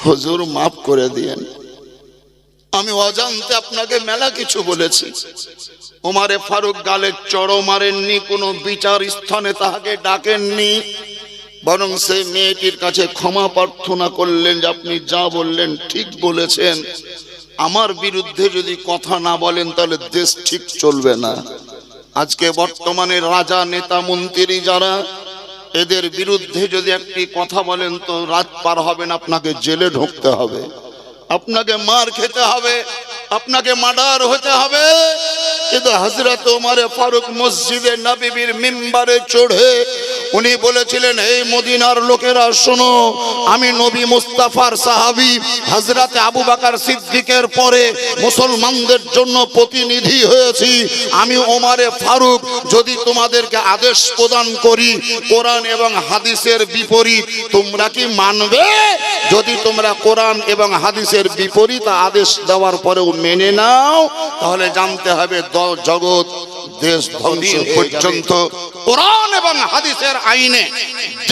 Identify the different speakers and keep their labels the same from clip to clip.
Speaker 1: হুজুর মাফ করে দিয়েন, আমি অজান্তে আপনাকে মেলা কিছু বলেছি। ওমারে ফারুক গালে চড় মারেননি, কোনো বিচার স্থানে তাহাকে ডাকেননি, বরং সেই মেয়েটির কাছে ক্ষমা প্রার্থনা করলেন যে আপনি যা বললেন ঠিক বলেছেন, আমার বিরুদ্ধে যদি কথা না বলেন তাহলে দেশ ঠিক চলবে না। আজকে বর্তমানে রাজা নেতা মন্ত্রী যারা, এদের বিরুদ্ধে যদি একটি কথা বলেন তো রাত পার হবে না, আপনাকে জেলে ঢুকতে হবে, আপনাকে মার খেতে হবে, আপনাকে মার্ডার হতে হবে। কিন্তু হযরত ওমর ফারুক মসজিদে নববীর মিম্বারে চড়ে উনি বলেছিলেন, এই মদিনার লোকেরা শোনো, আমি নবী মুস্তাফার সাহাবী হযরত আবু বকর সিদ্দিকের পরে মুসলমানদের জন্য প্রতিনিধি হয়েছি। আমি ওমরে ফারুক যদি তোমাদেরকে আদেশ প্রদান করি কোরআন এবং হাদিসের বিপরীত, তোমরা কি মানবে? যদি তোমরা কোরআন এবং হাদিসের বিপরীত আদেশ দেওয়ার পরেও মেনে নাও, তাহলে জানতে হবে জগৎ দেশ ধ্বংস পর্যন্ত কোরআন এবং হাদিসের আইনে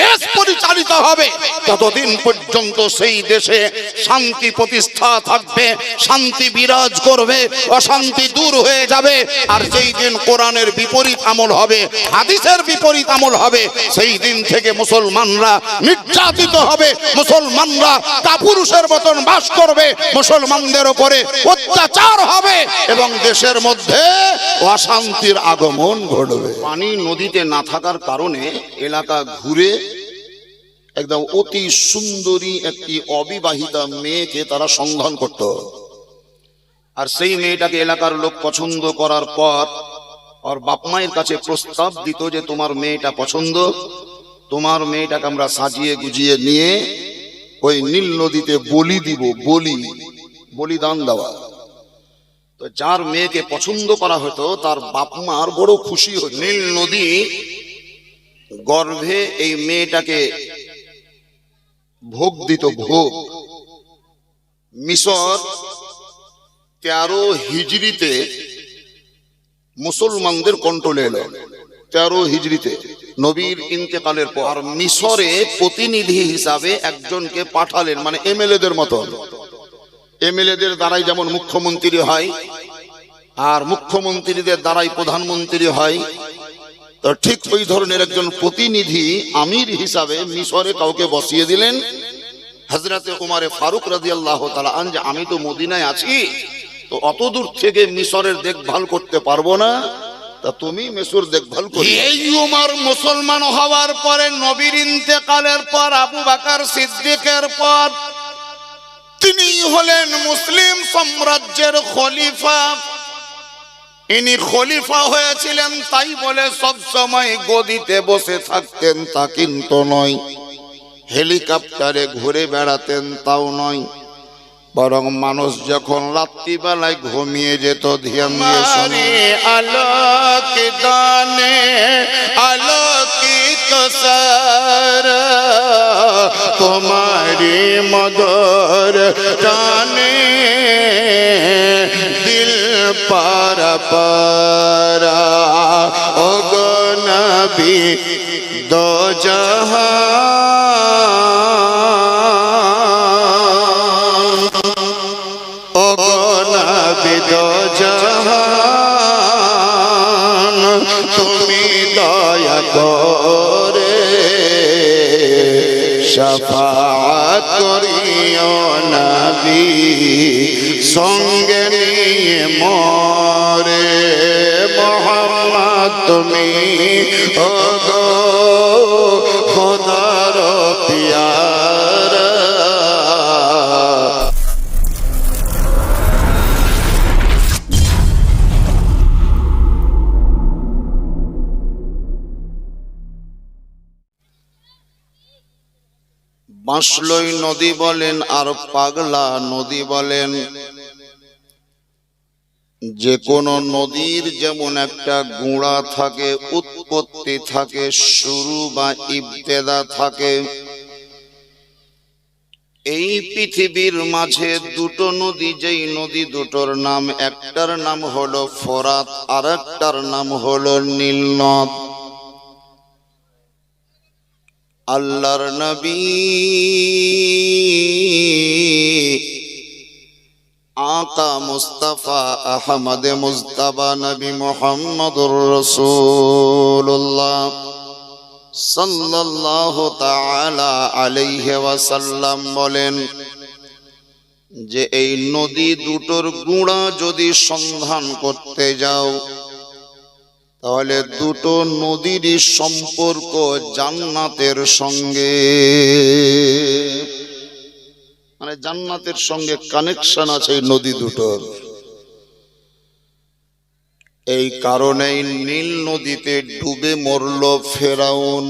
Speaker 1: দেশ পরিচালিত হবে। ততদিন পর্যন্ত সেই দেশে শান্তি প্রতিষ্ঠা থাকবে, শান্তি বিরাজ করবে, অশান্তি দূর হয়ে যাবে। আর যেই দিন কোরআনের বিপরীত আমল হবে, হাদিসের বিপরীত আমল হবে, সেই দিন থেকে মুসলমানরা নির্যাতিত হবে, মুসলমানরা কাপুরুষের মতন বাস করবে, মুসলমানদের উপরে অত্যাচার হবে এবং দেশের মধ্যে অশান্তির আগমন ঘটবে। পানি নদীতে না থাকার কারণে এলাকা ঘুরে একদম অতি সুন্দরী একটি অবিবাহিতা মেয়েকে তারা সন্ধান করত। আর সেই মেয়েটাকে এলাকার লোক পছন্দ করার পর ওর বাপ মায়ের কাছে প্রস্তাব দিত যে তোমার মেয়েটা পছন্দ, তোমার মেয়েটাকে আমরা সাজিয়ে গুজিয়ে নিয়ে ওই নীল নদীতে বলি দিব, বলিদান দেওয়া। তো যার মেয়েকে পছন্দ করা হতো তার বাপ মার বড় খুশি হতো। নীল নদী গর্ভে এই মেয়েটাকে ভোগ দিত, ভোগ। মিশর 13 হিজরিতে মুসলমানদের কন্ট্রোলে এলো, 13 হিজরিতে নবীর ইন্তেকালের পর মিশরে প্রতিনিধি হিসাবে একজনকে পাঠালেন, মানে এমএলএদের মতো। এমএলএদের দ্বারাই যেমন মুখ্যমন্ত্রী হয় আর মুখ্যমন্ত্রীদের দ্বারাই প্রধানমন্ত্রী হয়, তো ঠিক ওই ধরনের একজন প্রতিনিধি আমির হিসাবে মিশরে কাউকে বসিয়ে দিলেন। হযরতে ওমর ফারুক রাদিয়াল্লাহু তাআলা আনহু, যে আমি তো মদিনায় আছি, তো অত দূর থেকে মিশরের দেখভাল করতে পারবো না, তা তুমি মিশর দেখভাল করো। এই ওমর মুসলমান হওয়ার পরে নবীর ইন্তেকালের পর আবু বকর সিদ্দিকের পর তিনি হলেন মুসলিম সাম্রাজ্যের খলিফা। ইনি খলিফা হয়েছিলেন তাই বলে সব সময় গদিতে বসে থাকতেন তা কিন্তু নয়, হেলিকপ্টারে ঘুরে বেড়াতেন তাও নয়, বরং মানুষ যখন রাত্রিবেলায় ঘুমিয়ে যেত ধ্যান দিয়ে শুনে, আলোক দানে আলোকিত সার তোমারি মধুর টানে দিল পারা পারা ও গো নবী দো জাহান, ও গো নবী দো জাহান, তুমি দয়া করে শাফাআত করিও নবী, সঙ্গে নিয়ে মোরে মোহাম্মদ তুমি ও গো খোদার পিয়ারা। বাঁশলই নদী বলেন আর পাগলা নদী বলেন, যে কোনো নদীর যেমন একটা গোড়া থাকে, উৎপত্তি থাকে, শুরু বা ইবতেদা থাকে, এই পৃথিবীর মাঝে দুটো নদী, যেই নদী দুটোর নাম, একটার নাম হলো ফোরাত আর একটার নাম হলো নীল নদ। আল্লাহর নবী মুস্তাফা আহমদ মুজতবা নবী মুহাম্মদুর রাসূলুল্লাহ সাল্লাল্লাহু তাআলা আলাইহি ওয়াসাল্লাম বলেন যে এই নদী দুটোর গুঁড়া যদি সন্ধান করতে যাও তাহলে দুটো নদীরই সম্পর্ক জান্নাতের সঙ্গে, মানে জান্নাতের সঙ্গে কানেকশন আছে এই নদী দুটোর। এই কারণেই নীল নদীতে ডুবে মরল ফেরাউন।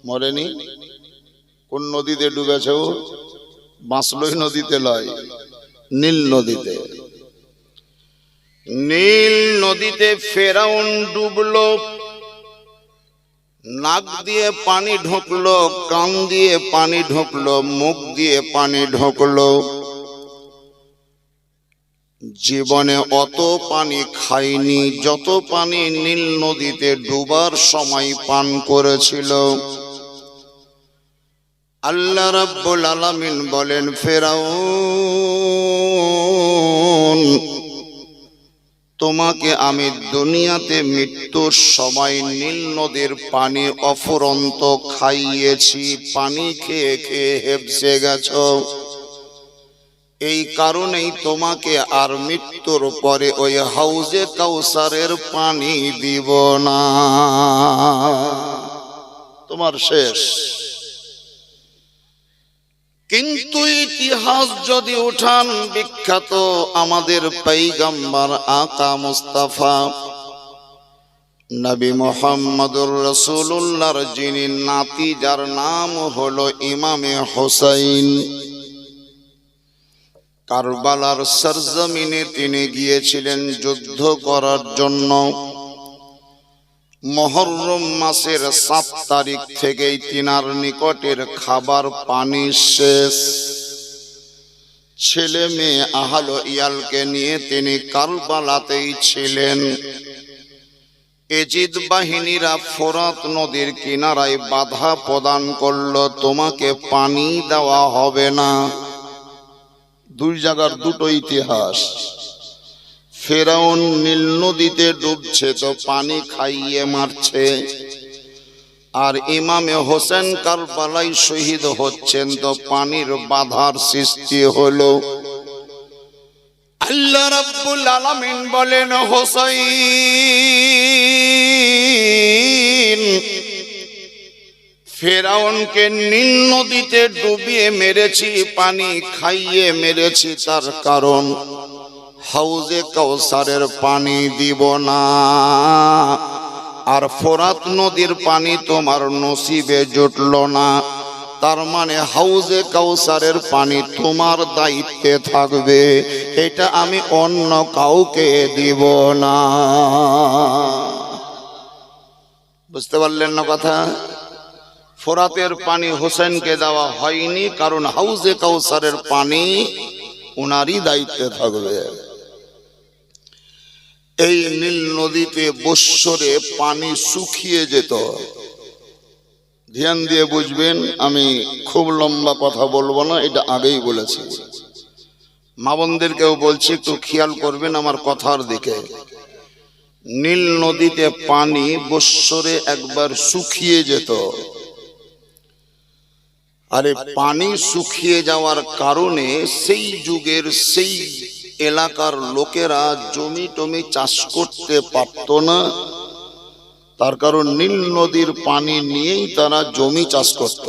Speaker 1: মরেনি? কোন নদীতে ডুবেছে ও? বাঁশলই নদীতে লয়, নীল নদীতে। নীল নদীতে ফেরাউন ডুবলো। নাক দিয়ে পানি ঢুকলো, কান দিয়ে পানি ঢুকলো, মুখ দিয়ে পানি ঢুকলো। জীবনে অত পানি খায়নি যত পানি নীল নদীতে ডুবার সময় পান করেছিল। আল্লাহ রাব্বুল আলামিন বলেন, ফেরাউন তোমাকে আমি দুনিয়াতে মৃত্যুর সময় নীল নদীর পানি অফুরন্ত খাইয়েছি, পানি খেয়ে খেয়ে হেবসে গেছ। এই কারণেই তোমাকে আর মৃত্যুর পরে ওই হাউজে কাউসারের পানি দিব না, তোমার শেষ। কিন্তু ইতিহাস যদি উঠান, বিখ্যাত আমাদের পয়গম্বর আকা মুস্তাফা নবী মুহাম্মদুর রাসূলুল্লাহর যিনি নাতি, যার নাম হলো ইমামে হোসাইন, কারবালার সরজমিনে তিনি গিয়েছিলেন যুদ্ধ করার জন্য। মুহররম মাসের 7 তারিখ থেকেই তিনার নিকটের খাবার পানি শেষ। ছেলে মেয়ে আহল ইয়ালকে নিয়ে তিনি কারবালাতেই ছিলেন। এজিদ বাহিনীরা ফোরাত নদীর কিনারায় বাধা প্রদান করলো, তোমাকে পানি দেওয়া হবে না। দুই জায়গার দুটো ইতিহাস। ফেরাউন নীল নদীতে ডুবছে তো পানি খাইয়ে মারছে, আর ইমামে হোসেন কারবালায় শহীদ হচ্ছেন তো পানির বাধার সৃষ্টি হলো। আল্লাহ রাব্বুল আলামিন বলেন, হোসাইন ফেরাউনকে নীল নদীতে ডুবিয়ে মেরেছি, পানি খাইয়ে মেরেছি, তার কারণ হাউজে কাউসারের পানি দিব না, আর ফোরাত নদীর পানি তোমার নসিবে জুটল না। তার মানে হাউজে কাউসারের পানি তোমার দায়িত্বে থাকবে, এটা আমি অন্য কাউকে দিব না। বুঝতে পারলেন না কথা? ফোরাতের পানি হোসেনকে দেওয়া হয়নি, কারণ হাউজে কাউসারের পানি উনারই দায়িত্বে থাকবে। এই নীল নদীতে বৎসরে পানি শুকিয়ে যেত। ধ্যান দিয়ে বুঝবেন, আমি খুব লম্বা কথা বলবো না, এটা আগেই বলেছি। মা বোনদেরকেও বলছি, একটু খেয়াল করবেন আমার কথার দিকে। নীল নদীতে পানি বৎসরে একবার শুকিয়ে যেত। আরে পানি শুকিয়ে যাওয়ার কারণে সেই যুগের সেই এলাকার লোকেরা জমি টমি চাষ করতে পারত না, তার কারণ নীল নদীর পানি নিয়েই তারা জমি চাষ করত।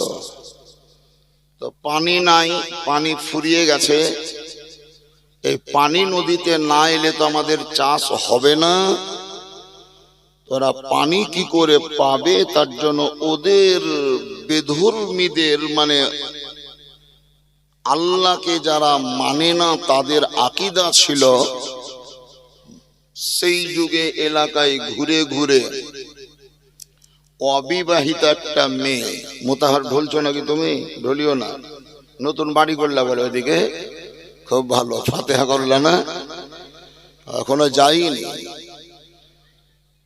Speaker 1: তো পানি নাই, পানি ফুরিয়ে গেছে। এই পানি নদীতে না এলে তো আমাদের চাষ হবে না। ওরা পানি কি করে পাবে, তার জন্য ওদের বেধর্মীদের, মানে আল্লাহকে যারা মানে না তাদের আকীদা ছিল, সেই যুগে এলাকায় ঘুরে ঘুরে অবিবাহিত একটা মেয়ে, মোতাহার ঢলছো নাকি তুমি? ঢলিও না, নতুন বাড়ি করলা বলে ওইদিকে, খুব ভালো, ফাতেহা করলা না? এখনো যাইনি।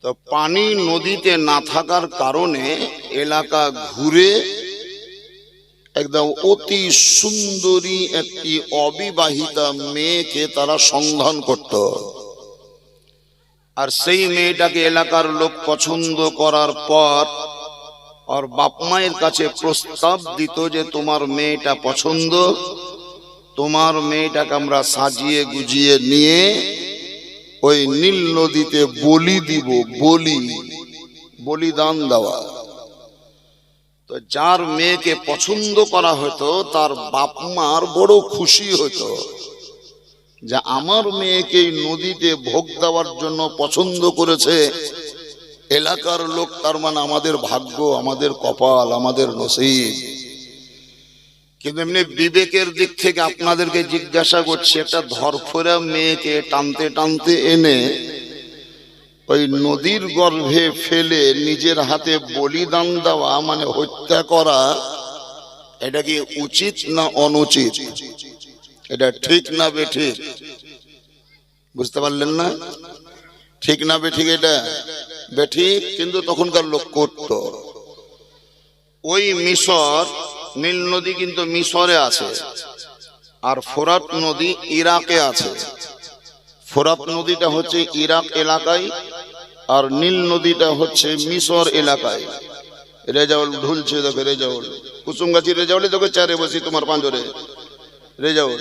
Speaker 1: তো পানি নদীতে না থাকার কারণে এলাকা ঘুরে একদম অতি সুন্দরী একটি অবিবাহিতা মেয়েকে তারা সন্ধান করত, আর সেই মেয়েটাকে এলাকার লোক পছন্দ করার পর আর বাপ মায়ের কাছে প্রস্তাব দিত যে তোমার মেয়েটা পছন্দ, তোমার মেয়েটাকে আমরা সাজিয়ে গুজিয়ে নিয়ে ওই নীল নদীতে বলি দিব, বলিদান দেওয়া। তো যার মেয়েকে পছন্দ করা হতো তার বাপ মার বড় খুশি হতো যে আমার মেয়েকে নদীতে ভোগ দেওয়ার জন্য পছন্দ করেছে এলাকার লোক, তার মানে আমাদের ভাগ্য, আমাদের কপাল, আমাদের নসিব। কিন্তু এমনি বিবেকের দিক থেকে আপনাদেরকে জিজ্ঞাসা করছি, একটা ধরফরা মেয়েকে টানতে টানতে এনে ওই নদীর গর্ভে ফেলে নিজের হাতে বলিদান দেওয়া মানে হত্যা করা, এটা কি উচিত না অনুচিত? এটা ঠিক না বেঠিক? বুঝতে পারলেন না? ঠিক না বেঠিক? এটা বেঠিক, কিন্তু তখনকার লোক করত। ওই মিশর, নীল নদী কিন্তু মিশরে আছে, আর ফোরাত নদী ইরাকে আছে। ফোরাত নদীটা হচ্ছে ইরাক এলাকায়, আর নীল নদীটা হচ্ছে মিশর এলাকায়। রেজাউল ঢুলছে, দেখো রেজাউল, কুসুম গাছি রেজাউলে তোকে চারে বসি তোমার পাঁজরে। রেজাউল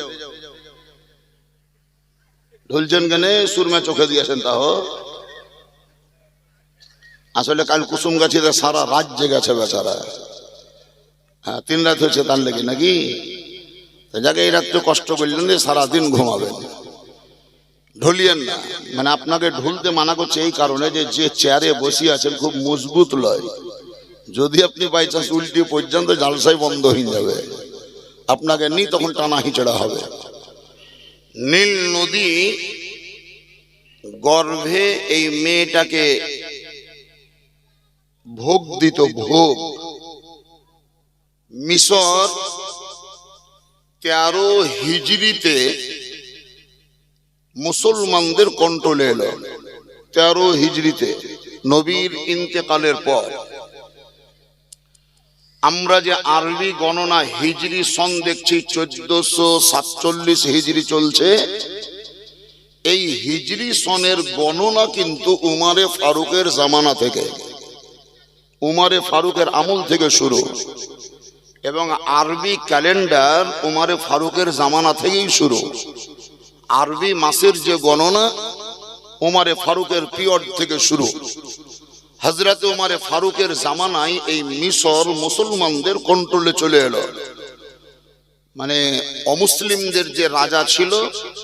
Speaker 1: ঢুলছেন কেন? সুরমা চোখে দিয়েছেন তাহ। আসলে কাল কুসুম গাছিতে সারা রাত জেগেছে বেচারা। হ্যাঁ, 3 রাত হয়েছে তার লেগে নাকি? যাকে এই রাত্রে কষ্ট করলেন যে সারাদিন ঘুমাবেন, ঢুলিয়েন না। মানে আপনাকে ঢুলতে মানা করছে এই কারণে যে চেয়ারে বসে আছেন খুব মজবুত লয়, যদি আপনি বাই চান্স উল্টি পর্যন্ত জালসাই বন্ধ হয়ে যাবে, আপনাকে নি তখন টানা হিচড়া হবে। নীল নদী গর্ভে এই মেয়েটাকে ভোগ দিত, ভোগ। মিশর 13 হিজরিতে মুসলমানদের কন্ট্রোলে এলো। 13 হিজরিতে, নবীর ইন্তেকালের পর। আমরা যে আরবি গণনা হিজরি সন দেখছি 1447 হিজরি চলছে, এই হিজরি সনের গণনা কিন্তু উমারে ফারুকের জামানা থেকে, উমারে ফারুকের আমল থেকে শুরু, এবং আরবি ক্যালেন্ডার উমারে ফারুকের জামানা থেকেই শুরু। আরবি মাসের যে গণনা উমারে ফারুকের পিরিয়ড থেকে শুরু। হযরতে উমারে ফারুকের জামানায় এই মিশর মুসলমানদের কন্ট্রোলে চলে এলো। মানে অমুসলিমদের যে রাজা ছিল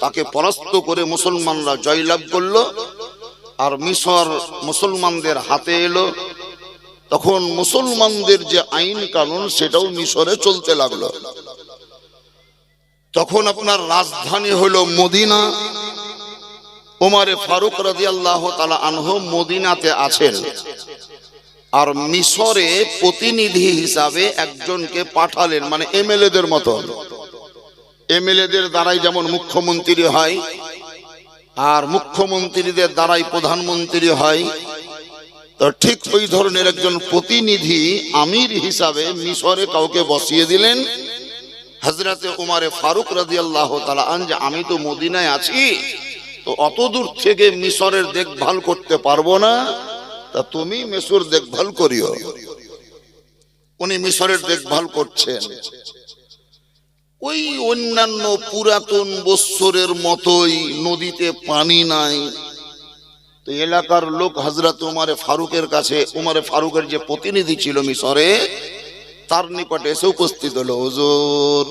Speaker 1: তাকে পরাস্ত করে মুসলমানরা জয়লাভ করলো, আর মিশর মুসলমানদের হাতে এলো। তখন মুসলমানদের যে আইন কানুন সেটাও মিশরে চলতে লাগলো। তখন আপনার রাজধানী হলো মদিনা। উমারে ফারুক রাদিয়াল্লাহু তাআলা আনহু মদিনাতে আছেন, আর মিশরে প্রতিনিধি হিসাবে একজনকে পাঠালেন, মানে এমএলএদের মতন। এমএলএদের দ্বারাই যেমন মুখ্যমন্ত্রী হয়, আর মুখ্যমন্ত্রীদের দ্বারাই প্রধানমন্ত্রী হয়, তো ঠিক ওই ধরনের একজন প্রতিনিধি আমির হিসাবে মিশরে কাউকে বসিয়ে দিলেন। হযরতে উমারে ফারুক রাদিয়াল্লাহু তাআলা আনহু, আমি তো মদিনায় আছি, তো অত দূর থেকে মিশরের দেখভাল করতে পারবো না, তা তুমি মিশর দেখভাল করিও। উনি মিশরের দেখভাল করছেন। ওই অন্যান্য পুরাতন বৎসরের মতোই নদীতে পানি নাই। তো এলাকার লোক হযরত উমারে ফারুকের কাছে, উমারে ফারুকের যে প্রতিনিধি ছিল মিশরে, তার নিকটে এসে উপস্থিত হলো। হুজুর,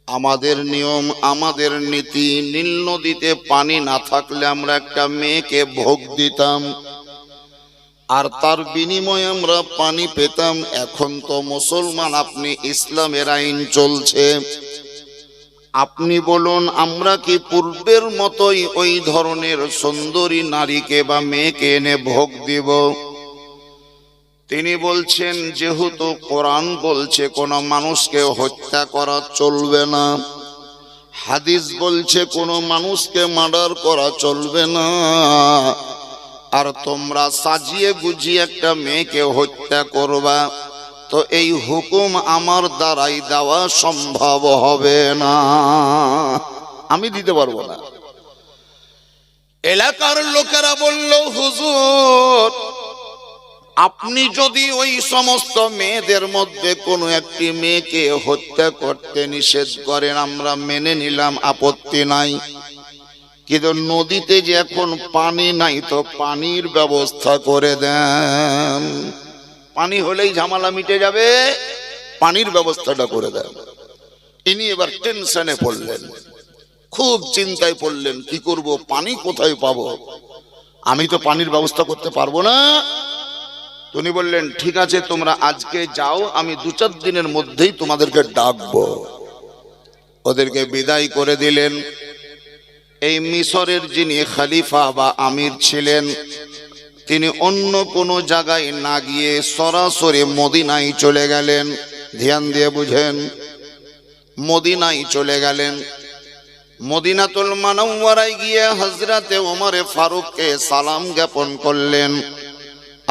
Speaker 1: আমাদের নিয়ম, আমাদের নীতি, নীল নদীতে পানি না থাকলে আমরা একটা মেয়েকে ভোগ দিতাম, আর তার বিনিময়ে আমরা পানি পেতাম। এখন তো মুসলমান, আপনি ইসলামের আইন চলছে, আপনি বলুন আমরা কি পূর্বের মতোই ওই ধরনের সুন্দরী নারীকে বা মেয়েকে এনে ভোগ দিব? তিনি বলছেন, যেহেতু কোরআন বলছে কোন মানুষকে হত্যা করা চলবে না, হাদিস বলছে কোন মানুষকে মার্ডার করা চলবে না, আর তোমরা সাজিয়ে গুজিয়ে একটা মেয়েকে হত্যা করবা, তো এই হুকুম আমার দ্বারাই দেওয়া সম্ভব হবে না, আমি দিতে পারবো না। এলাকার লোকেরা বলল, হুজুর আপনি যদি ওই সমস্ত মেয়েদের মধ্যে কোনো একটি মেয়েকে হত্যা করতে নিষেধ করেন আমরা মেনে নিলাম, আপত্তি নাই, কিন্তু নদীতে যে এখন পানি নাই, তো পানির ব্যবস্থা করে দেন। পানি হলেই ঝামেলা মিটে যাবে, পানির ব্যবস্থাটা করে দেন। ইনি এবার টেনশনে পড়লেন, খুব চিন্তায় পড়লেন, কি করব, পানি কোথায় পাবো, আমি তো পানির ব্যবস্থা করতে পারবো না। উনি বললেন, ঠিক আছে তোমরা আজকে যাও, আমি 2-4 দিনের মধ্যেই তোমাদেরকে ডাকবো। ওদেরকে বিদায় করে দিলেন। এই মিশরের যিনি খলিফা বা আমির ছিলেন, তিনি অন্য কোনো জায়গায় না গিয়ে সরাসরি মদিনায় চলে গেলেন। ধ্যান দিয়ে বুঝেন, মদিনায় চলে গেলেন। মদিনাতুল মুনাওয়ারায় গিয়ে হযরতে ওমর ফারুককে সালাম জ্ঞাপন করলেন,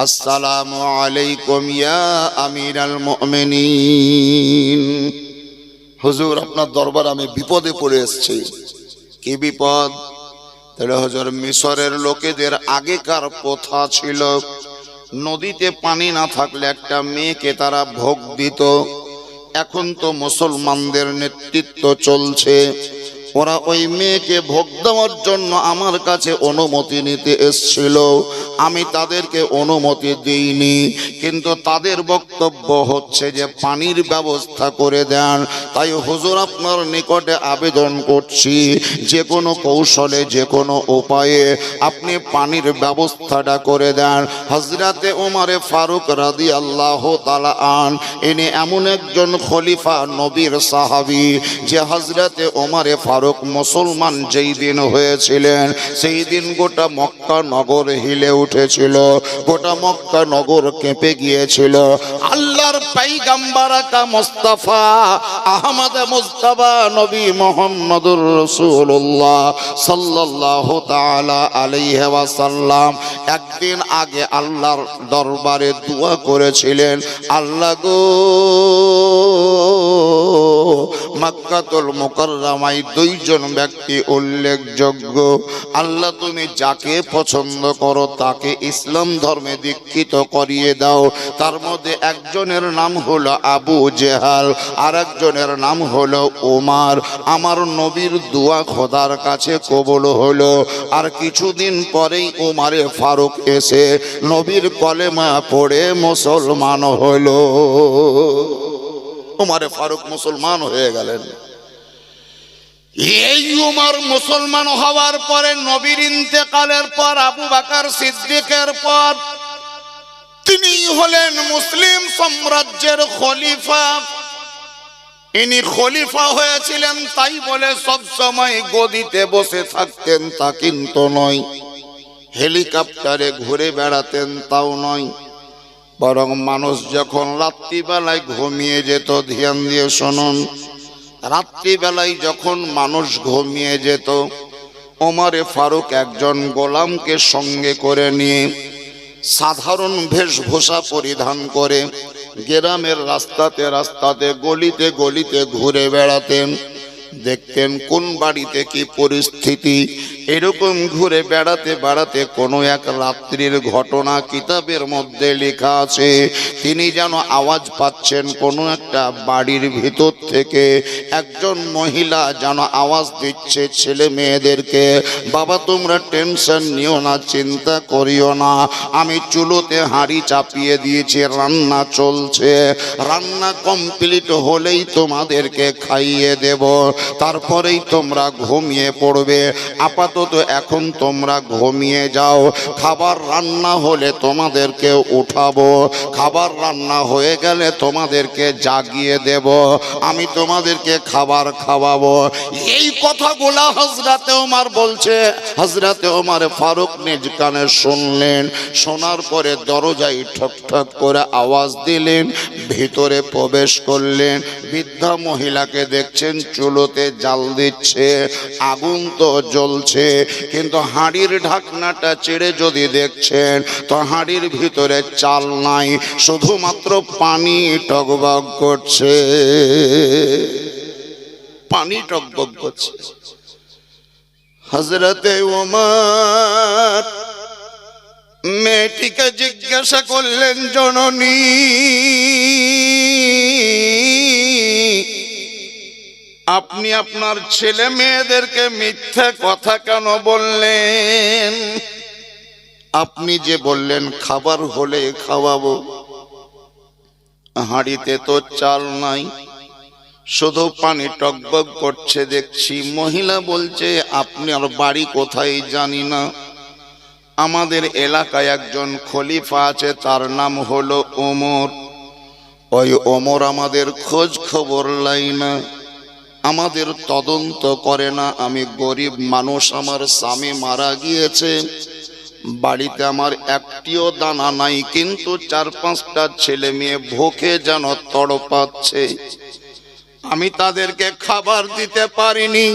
Speaker 1: আসসালামু আলাইকুম ইয়া আমিরাল মুমিনিন। হুজুর আপনার দরবার আমি বিপদে পড়ে এসেছি। কি বিপদ? তাহলে হুজুর, মিশরের লোকেদের আগেকার প্রথা ছিল, নদীতে পানি না থাকলে একটা মেয়েকে তারা ভোগ দিত। এখন তো মুসলমানদের নেতৃত্ব চলছে, ওরা ওই মেয়েকে ভোগ দেওয়ার জন্য আমার কাছে অনুমতি নিতে এসেছিল, আমি তাদেরকে অনুমতি দিইনি। কিন্তু তাদের বক্তব্য হচ্ছে যে পানির ব্যবস্থা করে দেন। তাই হুজুর আপনার নিকটে আবেদন করছি, যে কোনো কৌশলে যে কোনো উপায়ে আপনি পানির ব্যবস্থাটা করে দেন। হযরতে ওমর ফারুক রাদিয়াল্লাহু তাআলা আন, ইনি এমন একজন খলিফা, নবীর সাহাবী, যে হযরতে ওমর ফারুক মুসলমান যেই দিন হয়েছিলেন সেই দিন গোটা মক্কা নগর হিলে উঠেছিল, গোটা মক্কা নগর কেঁপে গিয়েছিল। আল্লাহর পয়গম্বর কা মুস্তাফা আহমদ মুস্তাফা নবী মুহাম্মদুর রাসূলুল্লাহ সাল্লাল্লাহু তাআলা আলাইহি ওয়াসাল্লাম একদিন আগে আল্লাহর দরবারে দোয়া করেছিলেন, আল্লাহ গো, মক্কাতুল মুকাররমায় 2 জন ব্যক্তি উল্লেখযোগ্য, আল্লাহ তুমি যাকে পছন্দ করো তাকে ইসলাম ধর্মে দীক্ষিত করিয়ে দাও। তার মধ্যে একজনের নাম হলো আবু জেহাল, আর একজনের নাম হলো ওমর। আমার নবীর দোয়া খোদার কাছে কবুল হলো। আর কিছুদিন পরেই ওমরে ফারুক এসে নবীর কলেমা পড়ে মুসলমান হলো। ওমরে ফারুক মুসলমান হয়ে গেলেন। এই উমর মুসলমান হওয়ার পরে নবীর ইন্তেকালের পর আবু বকর সিদ্দিকের পর তিনি হলেন মুসলিম সাম্রাজ্যের খলিফা। ইনি খলিফা হয়েছিলেন তাই বলে সব সময় গদিতে বসে থাকতেন তা কিন্তু নয়, হেলিকপ্টারে ঘুরে বেড়াতেন তাও নয়, বরং মানুষ যখন রাত্রিবেলায় ঘুমিয়ে যেত, ধ্যান দিয়ে শুনুন, রাত্রিবেলায় যখন মানুষ ঘুমিয়ে যেত, ওমরে ফারুক একজন গোলামকে সঙ্গে করে নিয়ে সাধারণ বেশভূষা পরিধান করে গ্রামের রাস্তাতে রাস্তাতে গলিতে গলিতে ঘুরে বেড়াতেন। দেখতেন কোন বাড়িতে কি পরিস্থিতি। এরকম ঘুরে বেড়াতে বেড়াতে কোনো এক রাত্রির ঘটনা কিতাবের মধ্যে লেখা আছে, তিনি যেন আওয়াজ পাচ্ছেন কোনো একটা বাড়ির ভিতর থেকে একজন মহিলা যেন আওয়াজ দিচ্ছে ছেলে মেয়েদেরকে, বাবা তোমরা টেনশন নিও না, চিন্তা করিও না, আমি চুলোতে হাঁড়ি চাপিয়ে দিয়েছি, রান্না চলছে, রান্না কমপ্লিট হলেই তোমাদেরকে খাইয়ে দেব, তারপরেই তোমরা ঘুমিয়ে পড়বে, আপাতত এখন তোমরা ঘুমিয়ে যাও, খাবার রান্না হলে তোমাদেরকে উঠাবো, খাবার রান্না হয়ে গেলে তোমাদেরকে জাগিয়ে দেব, আমি তোমাদেরকে খাবার খাওয়াবো। এই কথাগুলা হযরতে ওমর বলছে। হযরতে ওমর ফারুক নিজ কানে শুনলেন, শোনার পরে দরজায় ঠক ঠক করে আওয়াজ দিলেন, ভিতরে প্রবেশ করলেন। বৃদ্ধা মহিলাকে দেখছেন চুলোতে জাল দিচ্ছে, আগুন তো জ্বলছে, কিন্তু হাঁড়ির ঢাকনাটা চেড়ে যদি দেখছেন তো হাঁড়ির ভিতরে চাল নাই, শুধুমাত্র পানি টগবগ করছে, পানি টগবগ করছে। হযরতে ওমর মেয়েটিকে জিজ্ঞাসা করলেন, জননী আপনি আপনার ছেলে মেয়েদেরকে মিথ্যা কথা কেন বললেন? আপনি যে বললেন খাবার হলে খাওয়াবো, হাঁড়িতে তো চাল নাই, শুধু পানি টগবগ করছে দেখছি। মহিলা বলছে আপনার বাড়ি কোথায় জানি না, আমাদের এলাকায় একজন খলিফা আছে, তার নাম হলো ওমর। ওই ওমর আমাদের খোঁজ খবর লাই না, আমাদের তদন্ত করে না। আমি গরিব মানুষ, আমার স্বামী মারা গিয়েছে, বাড়িতে আমার একটিও দানা নাই, কিন্তু 4-5টা ছেলে মেয়ে ভোকে যেন তড়পাচ্ছে। আমি তাদেরকে খাবার দিতে পারিনি,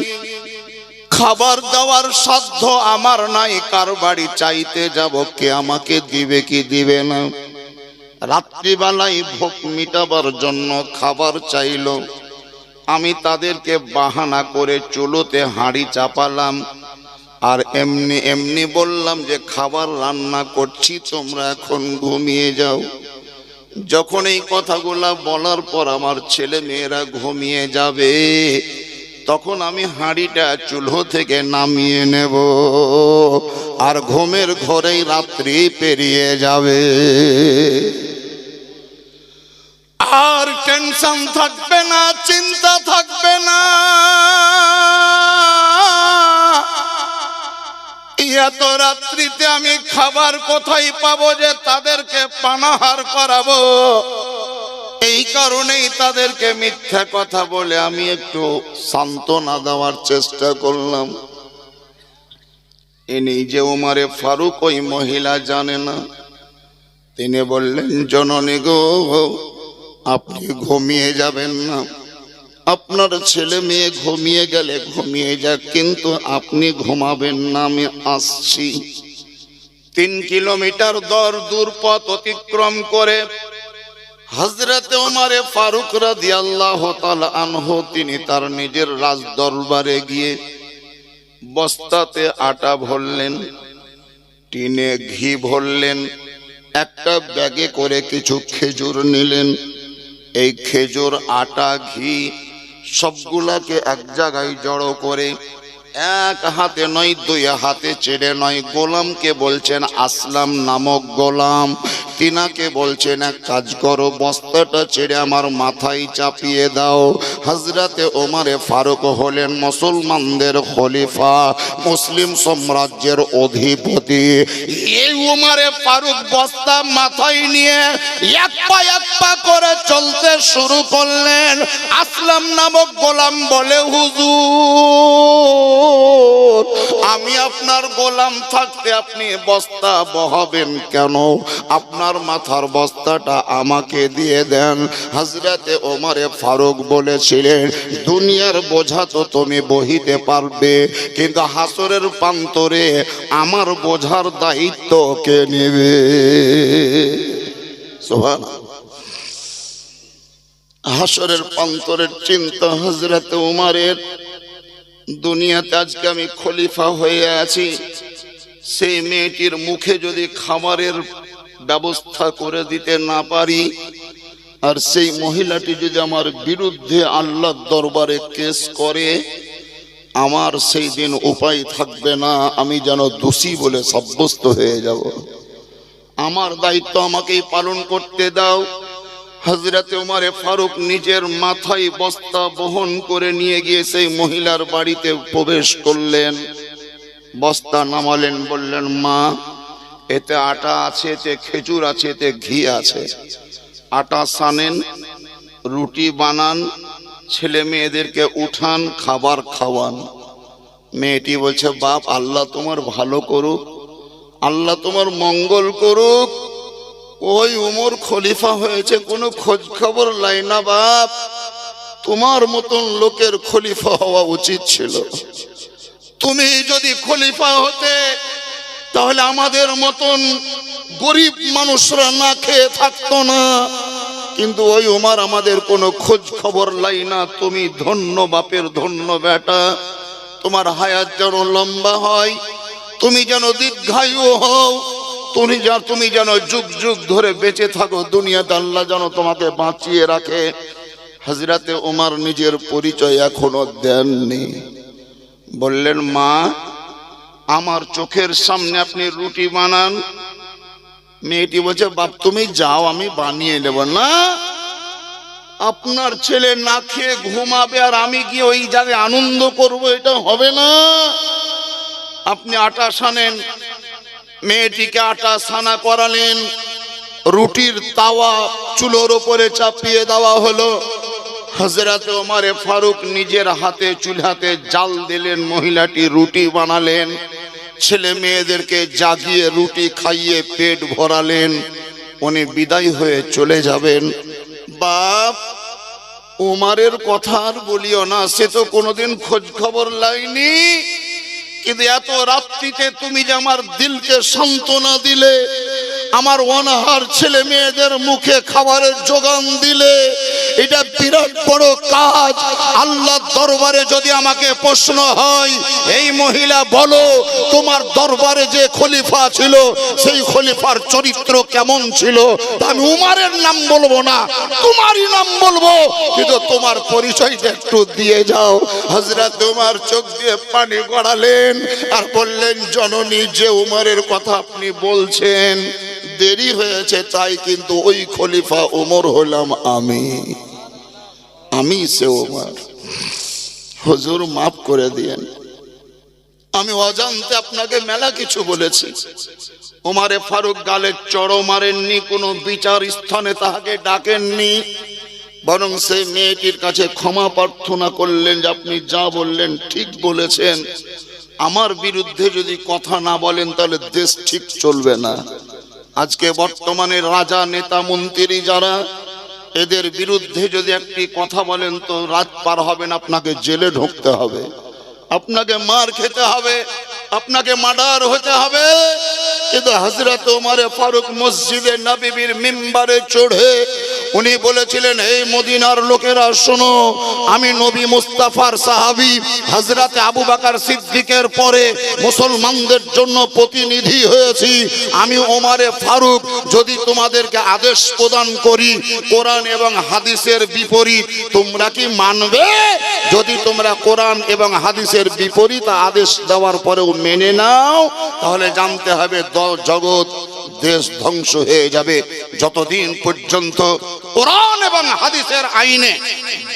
Speaker 1: খাবার দেওয়ার সাধ্য আমার নাই। কার বাড়ি চাইতে যাব, কে আমাকে দিবে কি দিবে না। রাত্রিবেলায় ভোক মিটাবার জন্য খাবার চাইল, আমি তাদেরকে বাহানা করে চুলোতে হাঁড়ি চাপালাম, আর এমনি এমনি বললাম যে খাবার রান্না করছি, তোমরা এখন ঘুমিয়ে যাও। যখন এই কথাগুলা বলার পর আমার ছেলে মেয়েরা ঘুমিয়ে যাবে, তখন আমি হাঁড়িটা চুলো থেকে নামিয়ে নেব, আর ঘুমের ঘরেই রাত্রি পেরিয়ে যাবে, আর টেনশন থাকবে না, চিন্তা থাকবে না। এত রাত্রিতে আমি খাবার কোথায় পাবো যে তাদেরকে পানাহার করাবো? এই কারণেই তাদেরকে মিথ্যা কথা বলে আমি একটু সান্ত্বনা দেওয়ার চেষ্টা করলাম। ইনি যে উমারে ফারুক, ওই মহিলা জানে না। তিনি বললেন, জননী গো, আপনি ঘুমিয়ে যাবেন না, আপনার ছেলে মেয়ে ঘুমিয়ে গেলে ঘুমিয়ে যাক, কিন্তু আপনি ঘুমাবেন না, আমি আসছি। 3 কিলোমিটার দূর পথ অতিক্রম করে হযরতে ওমরে ফারুক রাদিয়াল্লাহু তাআলা আনহু তিনি তার নিজের রাজ দরবারে গিয়ে বস্তাতে আটা ভরলেন, টিনে ঘি ভরলেন, একটা ব্যাগে করে কিছু খেজুর নিলেন। এই খেজুর, আটা, ঘি সবগুলাকে এক জায়গায় জড়ো করে এক হাতে নয়, 2 হাতে চেড়ে নয়, গোলামকে বলছেন, আসলাম নামক গোলাম, তিনাকে বলছেন এক কাজ করো, বস্তাটা ছেড়ে আমার মাথায় চাপিয়ে দাও। হযরতে ওমরে ফারুক হলেন মুসলমানদের খলিফা, মুসলিম সাম্রাজ্যের অধিপতি। এই ওমরে ফারুক বস্তা মাথায় নিয়ে এক পা করে চলতে শুরু করলেন। আসলাম নামক গোলাম বলে, হুজুর, আমি আপনার গোলাম থাকতে আপনি বস্তা বহাবেন কেন? আপনার মাথার বস্তাটা আমাকে দিয়ে দেন। হযরতে ওমরে ফারুক বলেছিলেন, দুনিয়ার বোঝা তো তুমি বহিতে পারবে, কিন্তু হাসরের প্রান্তরে আমার বোঝার দায়িত্ব কে নেবে? সুবহানাল্লাহ। হাসরের প্রান্তরের চিন্তা হযরতে ওমরের। দুনিয়াতে আজকে আমি খলিফা হয়ে আছি, সেই মেয়েটির মুখে যদি খাবারের ব্যবস্থা করে দিতে না পারি, আর সেই মহিলাটি যদি আমার বিরুদ্ধে আল্লাহর দরবারে কেস করে, আমার সেই দিন উপায় থাকবে না, আমি যেন দোষী বলে সাব্যস্ত হয়ে যাব। আমার দায়িত্ব আমাকেই পালন করতে দাও। হযরতে ওমরে ফারুক নিজের মাথায় বস্তা বহন করে নিয়ে গিয়ে সেই মহিলার বাড়িতে প্রবেশ করলেন। বস্তা নামালেন, বললেন, মা, এতে আটা আছে, এতে খেজুর আছে, এতে ঘি আছে, আটা সানেন, রুটি বানান, ছেলে মেয়েদেরকে উঠান, খাবার খাওয়ান। মেয়েটি বলছে, বাপ, আল্লাহ তোমার ভালো করুক, আল্লাহ তোমার মঙ্গল করুক। ওই উমর খলিফা হয়েছে, কোনো খোঁজ খবর লাই না বাপ, তোমার মতন লোকের খলিফা হওয়া উচিত ছিল। তুমি যদি খলিফা হতে তাহলে আমাদের মতন গরিব মানুষরা না খেয়ে থাকতো না। কিন্তু ওই ওমর আমাদের কোনো খোঁজ খবর লাই না। তুমি ধন্য বাপের ধন্য বেটা, তোমার হায়াত যেন লম্বা হয়, তুমি যেন দীর্ঘায়ু হও, তুমি যেন যুগ যুগ ধরে বেঁচে থাকো, দুনিয়াতে আল্লাহ যেন তোমাকে বাঁচিয়ে রাখে। হযরতে ওমর নিজের পরিচয় এখনো দেননি। বললেন, মা আমার চোখের সামনে আপনি রুটি বানান। মেয়েটি বলছে, বাপ তুমি যাও, আমি বানিয়ে নেব। না, আপনার ছেলে না খেয়ে ঘুমাবে আর আমি গিয়ে ওই জায়গায় আনন্দ করব, এটা হবে না। আপনি আটা সানেন। মেয়েটিকে আটা সানা করালেন, রুটির তাওয়া চুলোর উপরে চাপিয়ে দেওয়া হলো। হযরত ওমর ফারুক নিজের হাতে চুলাতে জাল দিলেন, মহিলাটি রুটি বানালেন, ছেলে মেয়েদেরকে জাগিয়ে রুটি খাইয়ে পেট ভরালেন। উনি বিদায় হয়ে চলে যাবেন। বাপ, ওমরের কথা আর বলিও না, সে তো কোনোদিন খোঁজ খবর লাইনি। কিন্তু এত রাত্রিতে তুমি যে আমার দিলকে সান্ত্বনা দিলে, আমার অনাহার ছেলে মেয়েদের মুখে খাবারের যোগান দিলে, এটা বিরাট বড় কাজ। আল্লাহর দরবারে যদি আমাকে প্রশ্ন হয়, এই মহিলা বলো তোমার দরবারে যে খলিফা ছিল সেই খলিফার চরিত্র কেমন ছিল, আমি উমারের নাম বলবো না, তোমারই নাম বলবো, কিন্তু তোমার পরিচয়টা একটু দিয়ে যাও। হযরত ওমর চোখ দিয়ে পানি গড়ালেন আর বললেন, জননী, যে উমারের কথা আপনি বলছেন দেরি হয়েছে তাই, কিন্তু ওই খলিফা ওমর হলাম আমি সে ওমর। হুজুর মাফ করে দিয়েন, আমি অজান্তে আপনাকে মেলা কিছু বলেছি। ওমরে ফারুক গালে চড় মারেননি, কোনো বিচার স্থানে তাহাকে ডাকেননি, বরং সেই মেয়েটির কাছে ক্ষমা প্রার্থনা করলেন যে আপনি যা বললেন ঠিক বলেছেন, আমার বিরুদ্ধে যদি কথা না বলেন তাহলে দেশ ঠিক চলবে না। আজকে বর্তমানে রাজা নেতা মন্ত্রী যারা, এদের বিরুদ্ধে যদি একটি কথা বলেন তো রাত পার হবে না, আপনাকে জেলে ঢুকতে হবে, আপনাকে মার খেতে হবে, আপনাকে মার্ডার হতে হবে। কিন্তু হযরত ওমর ফারুক মসজিদে নববীর মিম্বারে চড়ে উনি বলেছিলেন, এই মদিনার লোকেরা শোনো, আমি নবী মুস্তাফার সাহাবী হযরত আবু বকর সিদ্দিকের পরে মুসলমানদের জন্য প্রতিনিধি হয়েছি। আমি ওমরে ফারুক যদি তোমাদেরকে আদেশ প্রদান করি কোরআন এবং হাদিসের বিপরীত, তোমরা কি মানবে? যদি তোমরা কোরআন এবং হাদিসের বিপরীত আদেশ দেওয়ার পরেও মেনে নাও, তাহলে জানতে হবে জগৎ দেশ ধ্বংস হয়ে যাবে। যতদিন পর্যন্ত কোরআন এবং হাদিসের আইনে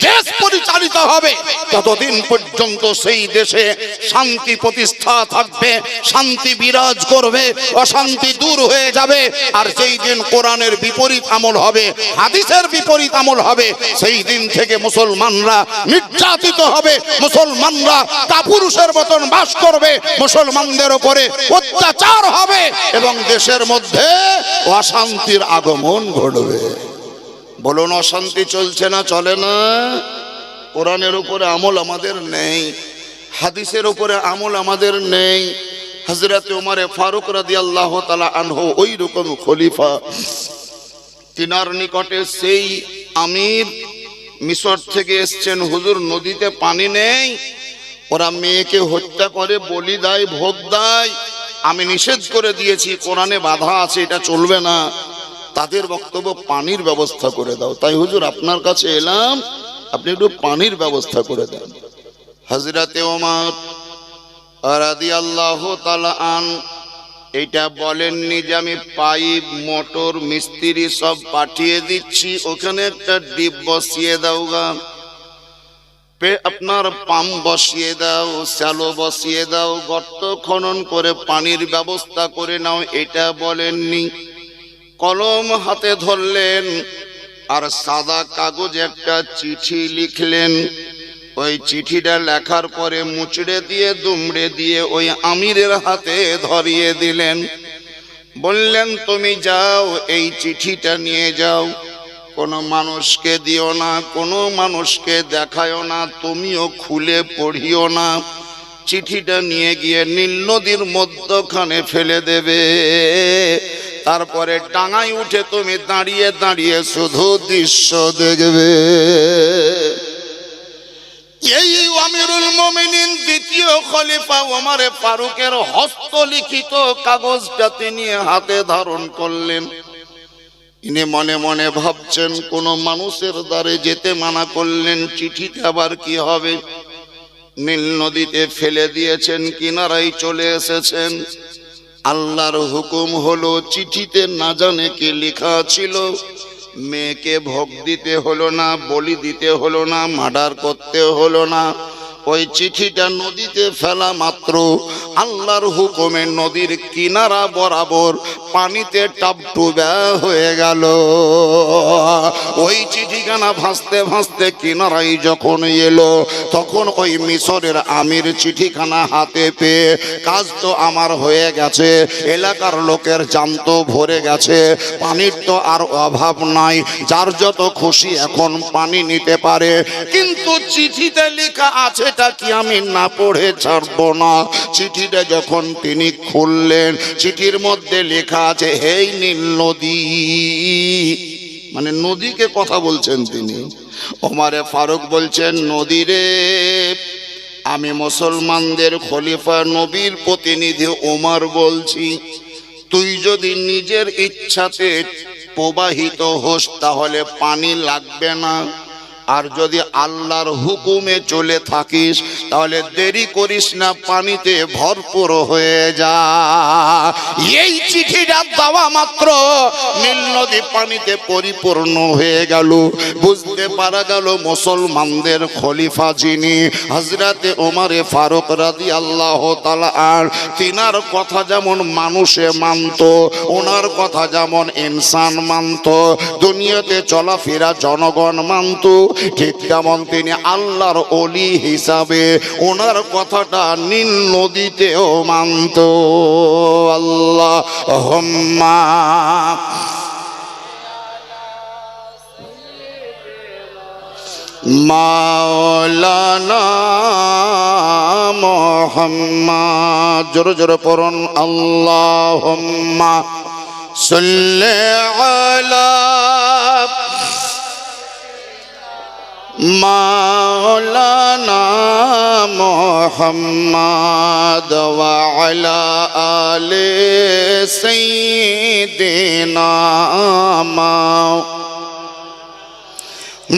Speaker 1: দেশ পরিচালিত হবে, ততদিন পর্যন্ত সেই দেশে শান্তি প্রতিষ্ঠা থাকবে, শান্তি বিরাজ করবে, অশান্তি দূর হয়ে যাবে। আর সেই দিন কোরআনের বিপরীত আমল হবে, হাদিসের বিপরীত আমল হবে, সেই দিন থেকে মুসলমানরা নির্যাতিত হবে, মুসলমানরা কাপুরুষের মতন বাস করবে, মুসলমানদের উপরে অত্যাচার হবে এবং দেশের মধ্যে অশান্তির আগমন ঘটবে। বলুন, অশান্তি চলছে না চলে না? কোরআনের উপরে আমল আমাদের নেই, হাদিসের উপরে আমল আমাদের নেই। হযরত ওমর ফারুক রাদিয়াল্লাহু তাআলা আনহু ওই রকম খলিফা, তিনার নিকটে সেই আমির মিশর থেকে এসছেন, হুজুর নদীতে পানি নেই, ওরা মেয়েকে হত্যা করে বলি দেয়, ভোগ দেয়, আমি নিষেধ করে দিয়েছি, কোরআনে বাধা আছে, এটা চলবে না। তাদের বক্তব্য পানির ব্যবস্থা করে দাও। তাই হুজুর আপনার কাছে এলাম, আপনি একটু পানির ব্যবস্থা করে দেন। হযরতে ওমর রাদিয়াল্লাহু তাআলা আন এটা বলেননি যে আমি পাইপ মোটর মিস্ত্রি সব পাঠিয়ে দিচ্ছি, ওখানে একটা ডিপ বসিয়ে দাও গা, আপনার পাম্প বসিয়ে দাও, শ্যালো বসিয়ে দাও, গর্ত খনন করে পানির ব্যবস্থা করে নাও, এটা বলেননি। কলম হাতে ধরলেন আর সাদা কাগজে একটা চিঠি লিখলেন। ওই চিঠিটা লেখার পরে মুচড়ে দিয়ে দুমড়ে দিয়ে ওই আমিরের হাতে ধরিয়ে দিলেন। বললেন, তুমি যাও, এই চিঠিটা নিয়ে যাও, কোনো মানুষকে দিও না, কোনো মানুষকে দেখায়ও না, তুমিও খুলে পড়িও না, চিঠিটা নিয়ে গিয়ে নীল নদীর মধ্যখানে ফেলে দেবে। তারপরে ডাঙায় উঠে তুমি দাঁড়িয়ে দাঁড়িয়ে শুধু দৃশ্য দেখবে। এই আমিরুল মুমিনিন দ্বিতীয় খলিফা ওমর ফারুকের হস্তলিখিত কাগজটা তিনি হাতে ধারণ করলেন। ইনি মনে মনে ভাবছেন, কোন মানুষের দ্বারে যেতে মানা করলেন, চিঠিতে আবার কি হবে? নীল নদীতে ফেলে দিয়েছেন, কিনারায় চলে এসেছেন। আল্লাহর হুকুম হলো, চিঠিতে না জানে কি লেখা ছিল। মেয়েকে ভোগ দিতে হলো না, বলি দিতে হলো না, মার্ডার করতে হলো না। ওই চিঠিটা নদীতে ফেলা মাত্র আল্লাহর হুকুমে নদীর কিনারা বরাবর পানিতে টাপটুবা হয়ে গেল। ওই চিঠিখানা ভাসতে ভাসতে কিনারায় যখন এলো, তখন ওই মিশরের আমির চিঠিখানা হাতে পেয়ে, কাজ তো আমার হয়ে গেছে, এলাকার লোকের জান তো ভরে গেছে, পানির তো আর অভাব নাই, যার যত খুশি এখন পানি নিতে পারে, কিন্তু চিঠিতে লেখা আছে এটা কি আমি না পড়ে ছাড়বো না। চিঠিটা যখন তিনি খুললেন, চিঠির মধ্যে লেখা আছে, হে নীল নদী, মানে নদীকে কথা বলছেন তিনি। ওমরে ফারুক বলছেন, নদী রে, আমি মুসলমানদের খলিফা নবীর প্রতিনিধি ওমর বলছি, তুই যদি নিজের ইচ্ছাতে প্রবাহিত হোস তাহলে পানি লাগবে না, আর যদি আল্লাহর হুকুমে চলে থাকিস তাহলে দেরি করিস না, পানিতে ভরপুর হয়ে যা। এই চিঠিটা দেওয়া মাত্র নীল নদী পানিতে পরিপূর্ণ হয়ে গেল। বুঝতে পারা গেল মুসলমানদের খলিফা যিনি, হযরতে ওমরে ফারুক রাদিয়াল্লাহু তাআলা আনহু, তিনার কথা যেমন মানুষে মানত, ওনার কথা যেমন ইনসান মানত, দুনিয়াতে চলাফেরা জনগণ মানত, ঠিক তেমন তিনি আল্লাহর ওলি হিসাবে ওনার কথাটা নীল নদীতেও মানত। আল্লাহুম্মা মাওলানা মুহাম্মদ, জোরে জোরে পড়ুন, আল্লাহুম্মা সাল্লি আলা মাওলানা মুহাম্মদ ওয়া আলা আলি সাইয়্যিদিনা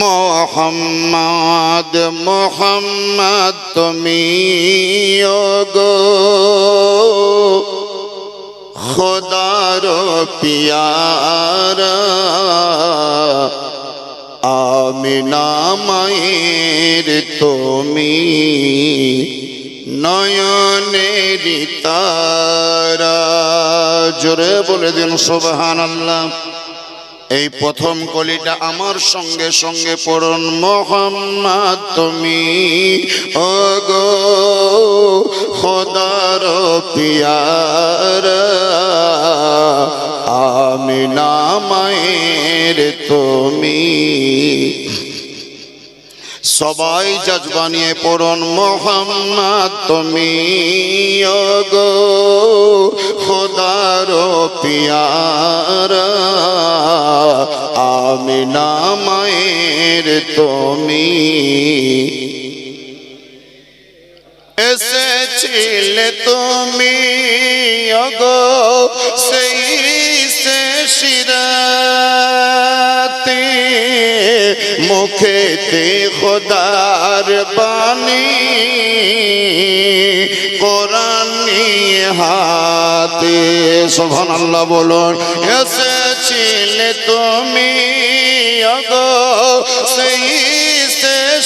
Speaker 1: মুহাম্মদ। মুহাম্মদ তুমি গো খোদার পিয়ারা, আমিনা মায়ের তুমি নয়নের তারা। জোরে বলে দিন সুবহানাল্লাহ। এই প্রথম কলিটা আমার সঙ্গে সঙ্গে পড়ুন, মুহাম্মদ তুমি ওগো খোদার পিয়ারা, আমিনা মায়ের তুমি। সবাই জজবা নিয়ে পড়ুন, মুহাম্মদ তুমি ওগো খোদার পিয়ারা, আমিনা মায়ের তুমি। এসেছিলে তুমি ওগো সেই শিরাতে, মুখেতে খোদার বাণী, কোরআন নিয়ে হাতে। সুবহানাল্লাহ বলুন। এসেছিলে তুমি ওগো সেই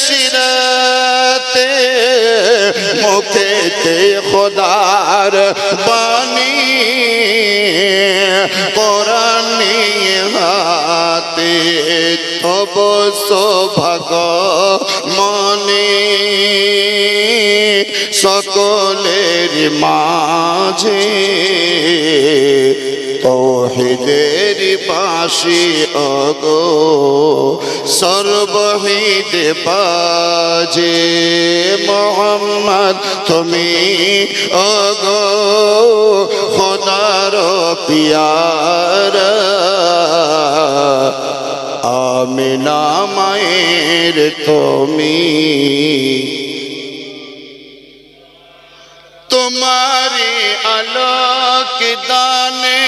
Speaker 1: শিরাতে, মুখেতে খোদার বাণী, কোরআন নিয়ে হাতে। তব সৌভাগ্য মনে সকলের মাঝে, তৌহিদের পাশে ওগো সর্বহিত বাজে মোহাম্মদ তুমি ওগো খোদার পিয়ারা আমিনা মায়ের তুমি तुम्हारी आलोक दाने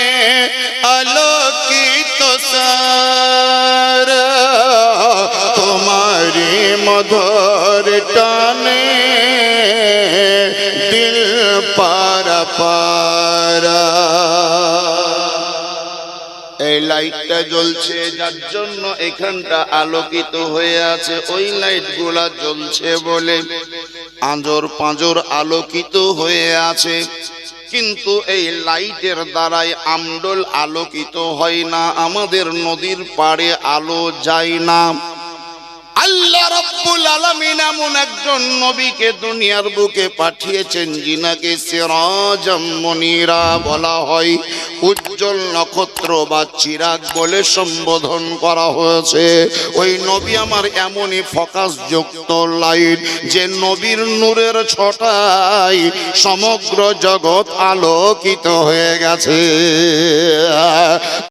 Speaker 1: आलोकित सार तुम्हारी मधुर टाने दिल पारा पारा এই লাইটটা জ্বলছে যার জন্য এখানটা আলোকিত হয়ে আছে ওই লাইটগুলা জ্বলছে বলে আঁজর পাঁজর আলোকিত হয়ে আছে কিন্তু এই লাইটের দ্বারাই আমডোল আলোকিত হয় না আমাদের নদীর পাড়ে আলো যায় না আল্লাহ রাব্বুল আলামিন এমন একজন নবীকে দুনিয়ার বুকে পাঠিয়েছেন যিনাকে সিরাজাম মুনিরা বলা হয় উজ্জ্বল নক্ষত্র বা চিরাগ বলে সম্বোধন করা হয়েছে ওই নবী আমার এমনই ফোকাস যুক্ত লাইট যে নবীর নূরের ছটায় সমগ্র জগৎ আলোকিত হয়ে গেছে